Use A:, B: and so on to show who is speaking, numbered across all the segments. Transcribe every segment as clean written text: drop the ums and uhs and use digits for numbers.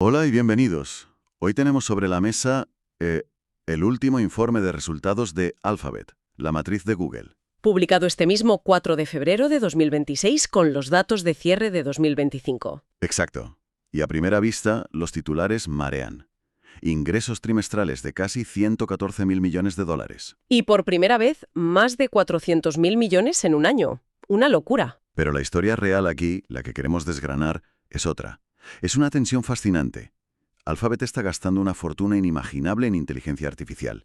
A: Hola y bienvenidos. Hoy tenemos sobre la mesa el último informe de resultados de Alphabet, la matriz de Google.
B: Publicado este mismo 4 de febrero de 2026 con los datos de cierre de 2025.
A: Exacto. Y a primera vista, los titulares marean. Ingresos trimestrales de casi 114.000 millones de dólares.
B: Y por primera vez, más de 400.000 millones en un año. Una locura.
A: Pero la historia real aquí, la que queremos desgranar, es otra. Es una tensión fascinante. Alphabet está gastando una fortuna inimaginable en inteligencia artificial.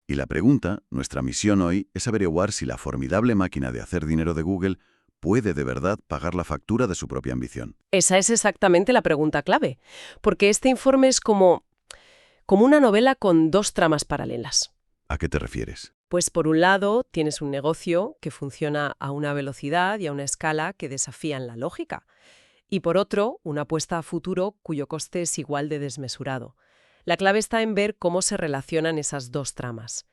A: Y la pregunta, nuestra misión hoy, es averiguar si la formidable máquina de hacer dinero de Google puede de verdad pagar la factura de su propia ambición.
B: Esa es exactamente la pregunta clave. Porque este informe es como una novela con dos tramas paralelas.
A: ¿A qué te refieres?
B: Pues por un lado, tienes un negocio que funciona a una velocidad y a una escala que desafían la lógica. Y por otro, una apuesta a futuro cuyo coste es igual de desmesurado. La clave está en ver cómo se relacionan esas dos tramas.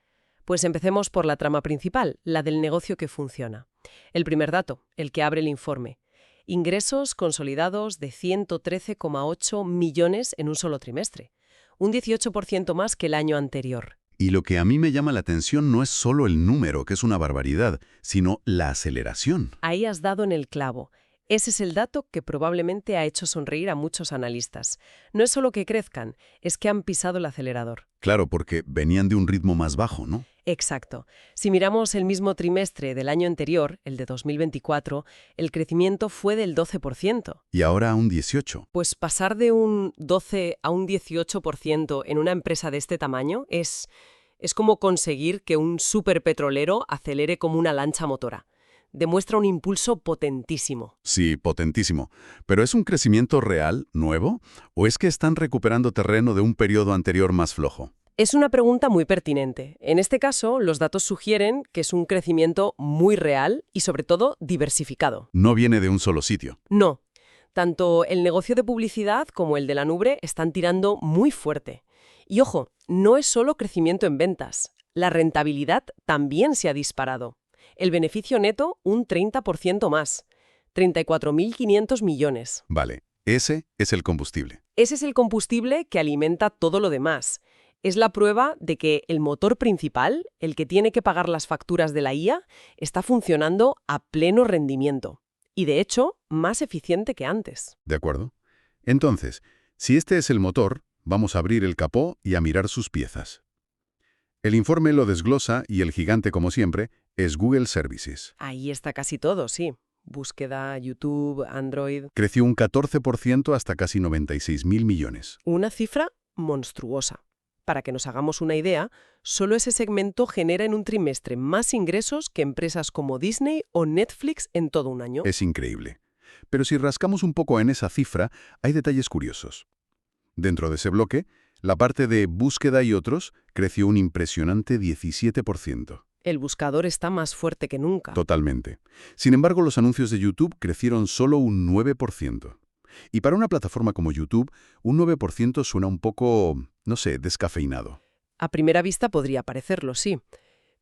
B: Pues empecemos por la trama principal, la del negocio que funciona. El primer dato, el que abre el informe. Ingresos consolidados de 113,8 millones en un solo trimestre. Un 18% más que el año anterior.
C: Y lo que a mí me llama la atención no es solo el número, que es una barbaridad, sino la aceleración.
B: Ahí has dado en el clavo. Ese es el dato que probablemente ha hecho sonreír a muchos analistas. No es solo que crezcan, es que han pisado el acelerador.
C: Claro, porque venían de un ritmo más bajo, ¿no?
B: Exacto. Si miramos el mismo trimestre del año anterior, el de 2024, el crecimiento fue del 12%.
C: Y ahora un 18%.
B: Pues pasar de un 12 a un 18% en una empresa de este tamaño es como conseguir que un superpetrolero acelere como una lancha motora. Demuestra un impulso potentísimo.
C: Sí, potentísimo. ¿Pero es un crecimiento real, nuevo? ¿O es que están recuperando terreno de un periodo anterior más flojo?
B: Es una pregunta muy pertinente. En este caso, los datos sugieren que es un crecimiento muy real y, sobre todo, diversificado.
C: No viene de un solo sitio.
B: No. Tanto el negocio de publicidad como el de la nube están tirando muy fuerte. Y ojo, no es solo crecimiento en ventas. La rentabilidad también se ha disparado. El beneficio neto un 30% más. 34.500 millones.
C: Vale, ese es el combustible.
B: Ese es el combustible que alimenta todo lo demás. Es la prueba de que el motor principal, el que tiene que pagar las facturas de la IA, está funcionando a pleno rendimiento. Y de hecho, más eficiente que antes.
C: ¿De acuerdo? Entonces, si este es el motor, vamos a abrir el capó y a mirar sus piezas. El informe lo desglosa y el gigante, como siempre, es Google Services.
B: Ahí está casi todo, sí. Búsqueda, YouTube, Android.
C: Creció un 14% hasta casi 96.000 millones.
B: Una cifra monstruosa. Para que nos hagamos una idea, solo ese segmento genera en un trimestre más ingresos que empresas como Disney o Netflix en todo un año.
C: Es increíble. Pero si rascamos un poco en esa cifra, hay detalles curiosos. Dentro de ese bloque, la parte de búsqueda y otros creció un impresionante 17%.
B: El buscador está más fuerte que nunca.
C: Totalmente. Sin embargo, los anuncios de YouTube crecieron solo un 9%. Y para una plataforma como YouTube, un 9% suena un poco, no sé, descafeinado.
B: A primera vista podría parecerlo, sí.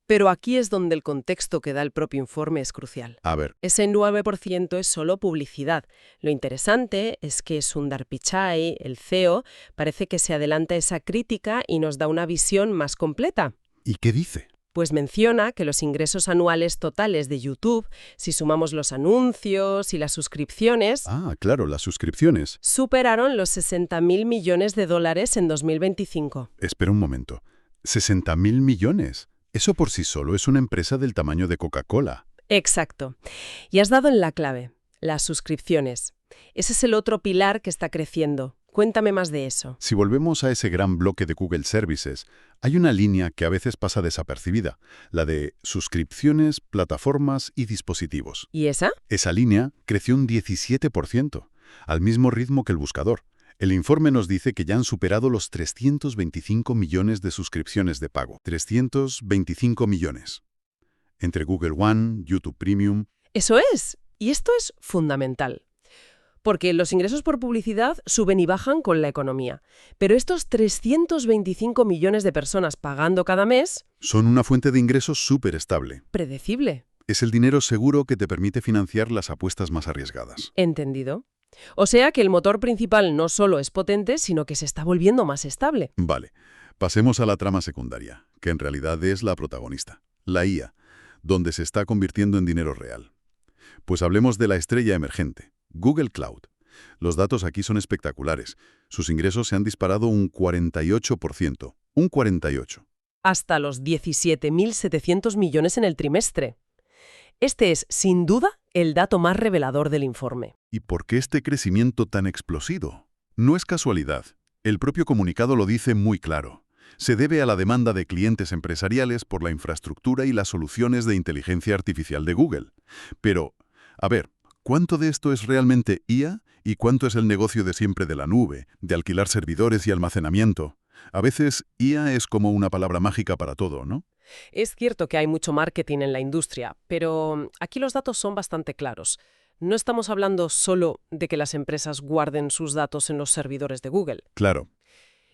B: Pero aquí es donde el contexto que da el propio informe es crucial.
C: A ver,
B: Ese 9% es solo publicidad. Lo interesante es que Sundar Pichai, el CEO, parece que se adelanta a esa crítica y nos da una visión más completa.
C: ¿y qué dice?
B: Pues menciona que los ingresos anuales totales de YouTube, si sumamos los anuncios y las suscripciones,
C: Ah, claro, las suscripciones.
B: superaron los 60.000 millones de dólares en 2025.
C: Espera un momento. ¿60.000 millones? Eso por sí solo es una empresa del tamaño de Coca-Cola.
B: Exacto. Y has dado en la clave, las suscripciones. Ese es el otro pilar que está creciendo. Cuéntame más de eso.
C: Si volvemos a ese gran bloque de Google Services, hay una línea que a veces pasa desapercibida, la de suscripciones, plataformas y dispositivos.
B: ¿Y esa?
C: Esa línea creció un 17%, al mismo ritmo que el buscador. El informe nos dice que ya han superado los 325 millones de suscripciones de pago. 325 millones. Entre Google One, YouTube Premium.
B: Eso es. Y esto es fundamental. Porque los ingresos por publicidad suben y bajan con la economía. Pero estos 325 millones de personas pagando cada mes...
C: Son una fuente de ingresos súper estable.
B: Predecible.
C: Es el dinero seguro que te permite financiar las apuestas más arriesgadas.
B: Entendido. O sea que el motor principal no solo es potente, sino que se está volviendo más estable.
C: Vale, pasemos a la trama secundaria, que en realidad es la protagonista, la IA, donde se está convirtiendo en dinero real. Pues hablemos de la estrella emergente, Google Cloud. Los datos aquí son espectaculares. Sus ingresos se han disparado un 48%. Un 48%.
B: Hasta los 17.700 millones en el trimestre. Este es, sin duda, el dato más revelador del informe.
C: ¿Y por qué este crecimiento tan explosivo? No es casualidad. El propio comunicado lo dice muy claro. Se debe a la demanda de clientes empresariales por la infraestructura y las soluciones de inteligencia artificial de Google. Pero, a ver, ¿cuánto de esto es realmente IA y cuánto es el negocio de siempre de la nube, de alquilar servidores y almacenamiento? A veces, IA es como una palabra mágica para todo, ¿no?
B: Es cierto que hay mucho marketing en la industria, pero aquí los datos son bastante claros. No estamos hablando solo de que las empresas guarden sus datos en los servidores de Google.
C: Claro.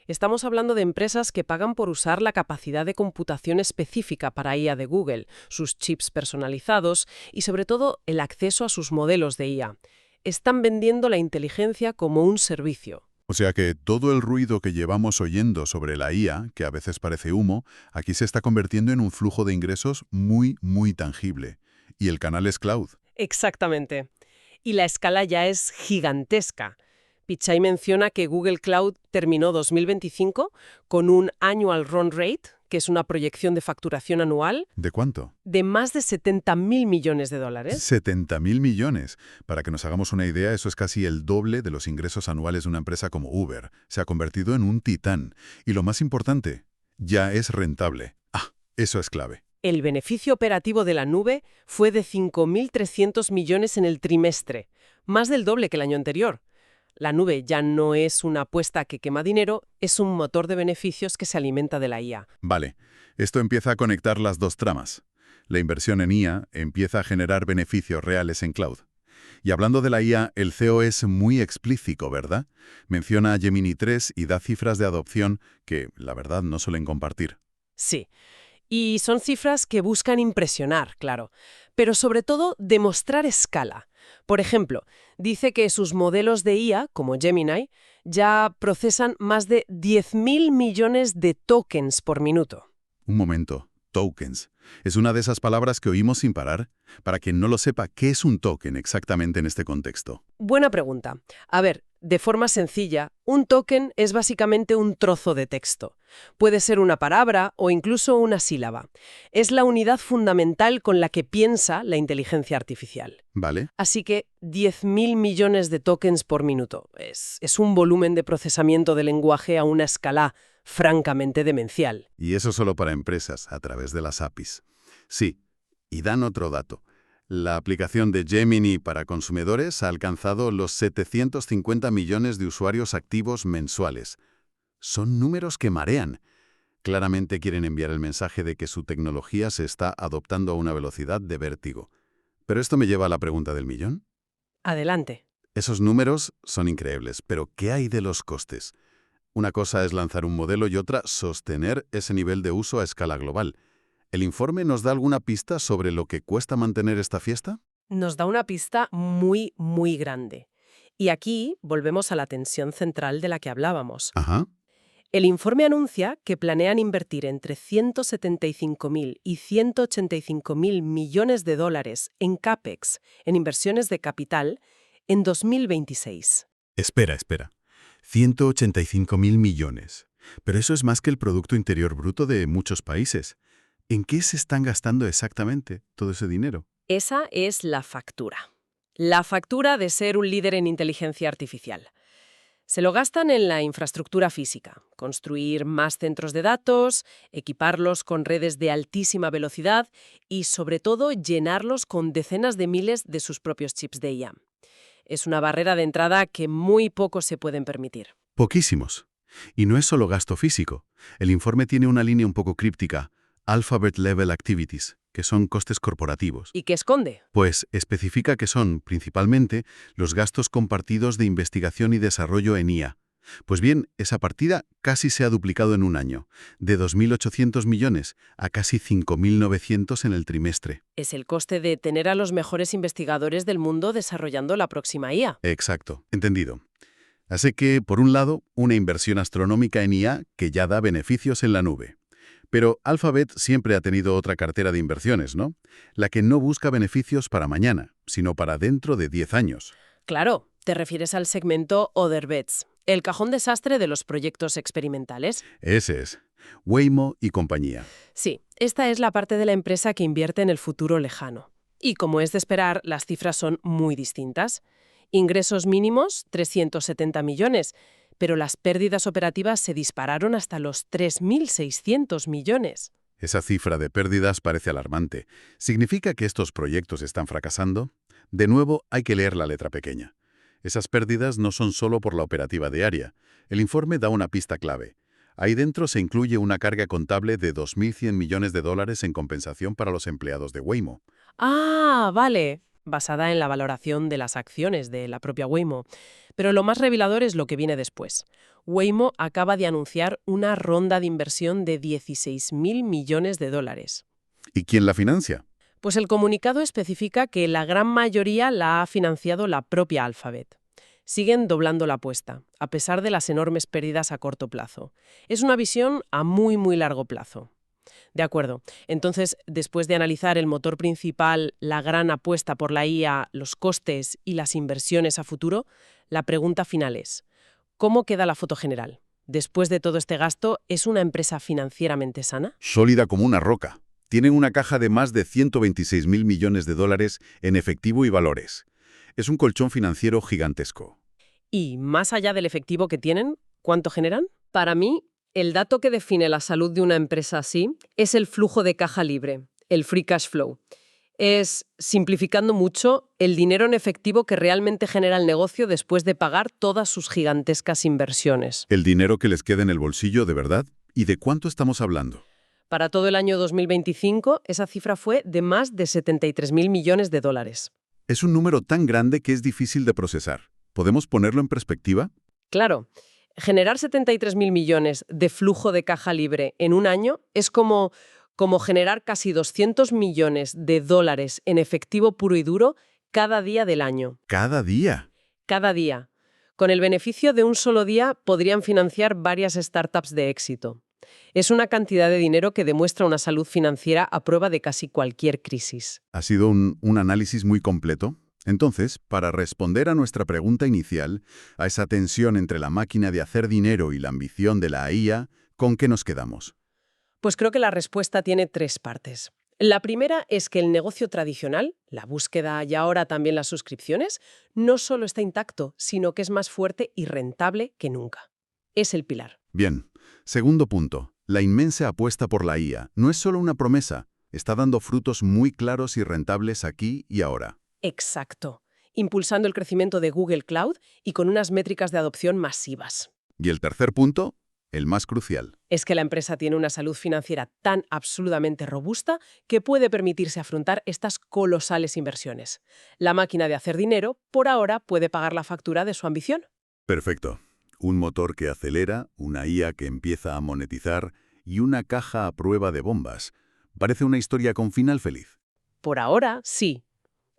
B: Estamos hablando de empresas que pagan por usar la capacidad de computación específica para IA de Google, sus chips personalizados y, sobre todo, el acceso a sus modelos de IA. Están vendiendo la inteligencia como un servicio.
C: O sea que todo el ruido que llevamos oyendo sobre la IA, que a veces parece humo, aquí se está convirtiendo en un flujo de ingresos muy, muy tangible. Y el canal es cloud.
B: Exactamente. Y la escala ya es gigantesca. Pichai menciona que Google Cloud terminó 2025 con un annual run rate, que es una proyección de facturación anual,
C: ¿De cuánto?
B: de más de 70.000 millones de dólares.
C: 70.000 millones. Para que nos hagamos una idea, eso es casi el doble de los ingresos anuales de una empresa como Uber. Se ha convertido en un titán. Y lo más importante, ya es rentable. Ah, eso es clave.
B: El beneficio operativo de la nube fue de 5.300 millones en el trimestre, más del doble que el año anterior. La nube ya no es una apuesta que quema dinero, es un motor de beneficios que se alimenta de la IA.
C: Vale, esto empieza a conectar las dos tramas. La inversión en IA empieza a generar beneficios reales en cloud. Y hablando de la IA, el CEO es muy explícito, ¿verdad? Menciona a Gemini 3 y da cifras de adopción que, la verdad, no suelen compartir.
B: Sí. Y son cifras que buscan impresionar, claro, pero sobre todo demostrar escala. Por ejemplo, dice que sus modelos de IA, como Gemini, ya procesan más de 10.000 millones de tokens por minuto.
C: Un momento, tokens. Es una de esas palabras que oímos sin parar. Para quien no lo sepa, ¿qué es un token exactamente en este contexto?
B: Buena pregunta. A ver, de forma sencilla, un token es básicamente un trozo de texto. Puede ser una palabra o incluso una sílaba. Es la unidad fundamental con la que piensa la inteligencia artificial.
C: ¿Vale?
B: Así que 10.000 millones de tokens por minuto. Es un volumen de procesamiento de lenguaje a una escala francamente demencial.
C: Y eso solo para empresas, a través de las APIs. Sí, y dan otro dato. La aplicación de Gemini para consumidores ha alcanzado los 750 millones de usuarios activos mensuales. Son números que marean. Claramente quieren enviar el mensaje de que su tecnología se está adoptando a una velocidad de vértigo. Pero esto me lleva a la pregunta del millón.
B: Adelante.
C: Esos números son increíbles, pero ¿qué hay de los costes? Una cosa es lanzar un modelo y otra sostener ese nivel de uso a escala global. ¿El informe nos da alguna pista sobre lo que cuesta mantener esta fiesta?
B: Nos da una pista muy, muy grande. Y aquí volvemos a la tensión central de la que hablábamos.
C: Ajá.
B: El informe anuncia que planean invertir entre 175.000 y 185.000 millones de dólares en CAPEX, en inversiones de capital, en 2026.
C: Espera. 185.000 millones. Pero eso es más que el Producto Interior Bruto de muchos países. ¿En qué se están gastando exactamente todo ese dinero?
B: Esa es la factura. La factura de ser un líder en inteligencia artificial. Se lo gastan en la infraestructura física, construir más centros de datos, equiparlos con redes de altísima velocidad y, sobre todo, llenarlos con decenas de miles de sus propios chips de IA. Es una barrera de entrada que muy pocos se pueden permitir.
C: Poquísimos. Y no es solo gasto físico. El informe tiene una línea un poco críptica, Alphabet Level Activities, que son costes corporativos.
B: ¿Y qué esconde?
C: Pues especifica que son, principalmente, los gastos compartidos de investigación y desarrollo en IA, Pues bien, esa partida casi se ha duplicado en un año, de 2.800 millones a casi 5.900 en el trimestre.
B: Es el coste de tener a los mejores investigadores del mundo desarrollando la próxima IA.
C: Exacto, entendido. Así que, por un lado, una inversión astronómica en IA que ya da beneficios en la nube. Pero Alphabet siempre ha tenido otra cartera de inversiones, ¿no? La que no busca beneficios para mañana, sino para dentro de 10 años.
B: Claro, te refieres al segmento Other Bets, el cajón desastre de los proyectos experimentales.
C: Ese es. Waymo y compañía.
B: Sí, esta es la parte de la empresa que invierte en el futuro lejano. Y como es de esperar, las cifras son muy distintas. Ingresos mínimos, 370 millones, pero las pérdidas operativas se dispararon hasta los 3.600 millones.
C: Esa cifra de pérdidas parece alarmante. ¿Significa que estos proyectos están fracasando? De nuevo, hay que leer la letra pequeña. Esas pérdidas no son solo por la operativa diaria. El informe da una pista clave. Ahí dentro se incluye una carga contable de 2.100 millones de dólares en compensación para los empleados de Waymo.
B: Ah, vale, basada en la valoración de las acciones de la propia Waymo. Pero lo más revelador es lo que viene después. Waymo acaba de anunciar una ronda de inversión de 16.000 millones de dólares.
C: ¿Y quién la financia?
B: Pues el comunicado especifica que la gran mayoría la ha financiado la propia Alphabet. Siguen doblando la apuesta, a pesar de las enormes pérdidas a corto plazo. Es una visión a muy, muy largo plazo. De acuerdo. Entonces, después de analizar el motor principal, la gran apuesta por la IA, los costes y las inversiones a futuro, la pregunta final es, ¿cómo queda la foto general? Después de todo este gasto, ¿es una empresa financieramente sana?
C: Sólida como una roca. Tienen una caja de más de 126.000 millones de dólares en efectivo y valores. Es un colchón financiero gigantesco.
B: Y, más allá del efectivo que tienen, ¿cuánto generan? Para mí, el dato que define la salud de una empresa así es el flujo de caja libre, el free cash flow. Es, simplificando mucho, el dinero en efectivo que realmente genera el negocio después de pagar todas sus gigantescas inversiones.
C: ¿El dinero que les queda en el bolsillo de verdad? ¿Y de cuánto estamos hablando?
B: Para todo el año 2025, esa cifra fue de más de 73.000 millones de dólares.
C: Es un número tan grande que es difícil de procesar. ¿Podemos ponerlo en perspectiva?
B: Claro, generar 73.000 millones de flujo de caja libre en un año es como generar casi 200 millones de dólares en efectivo puro y duro cada día del año.
C: ¿Cada día?
B: Cada día. Con el beneficio de un solo día podrían financiar varias startups de éxito. Es una cantidad de dinero que demuestra una salud financiera a prueba de casi cualquier crisis.
C: Ha sido un análisis muy completo. Entonces, para responder a nuestra pregunta inicial, a esa tensión entre la máquina de hacer dinero y la ambición de la IA, ¿con qué nos quedamos?
B: Pues creo que la respuesta tiene tres partes. La primera es que el negocio tradicional, la búsqueda y ahora también las suscripciones, no solo está intacto, sino que es más fuerte y rentable que nunca. Es el pilar.
C: Bien. Segundo punto. La inmensa apuesta por la IA no es solo una promesa, está dando frutos muy claros y rentables aquí y ahora.
B: Exacto. Impulsando el crecimiento de Google Cloud y con unas métricas de adopción masivas.
C: Y el tercer punto, el más crucial.
B: Es que la empresa tiene una salud financiera tan absolutamente robusta que puede permitirse afrontar estas colosales inversiones. La máquina de hacer dinero, por ahora, puede pagar la factura de su ambición.
C: Perfecto. Un motor que acelera, una IA que empieza a monetizar y una caja a prueba de bombas. Parece una historia con final feliz.
B: Por ahora, sí.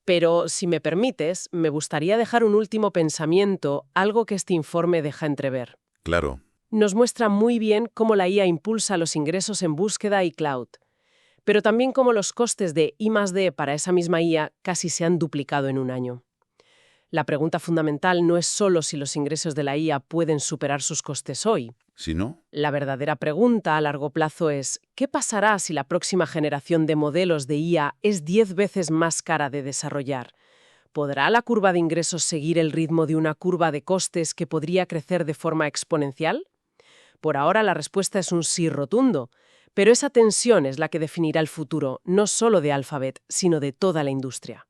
B: Pero, si me permites, me gustaría dejar un último pensamiento, algo que este informe deja entrever.
C: Claro.
B: Nos muestra muy bien cómo la IA impulsa los ingresos en búsqueda y cloud, pero también cómo los costes de I+D para esa misma IA casi se han duplicado en un año. La pregunta fundamental no es solo si los ingresos de la IA pueden superar sus costes hoy.
C: ¿Si no?
B: La verdadera pregunta a largo plazo es, ¿qué pasará si la próxima generación de modelos de IA es 10 veces más cara de desarrollar? ¿Podrá la curva de ingresos seguir el ritmo de una curva de costes que podría crecer de forma exponencial? Por ahora la respuesta es un sí rotundo, pero esa tensión es la que definirá el futuro, no solo de Alphabet, sino de toda la industria.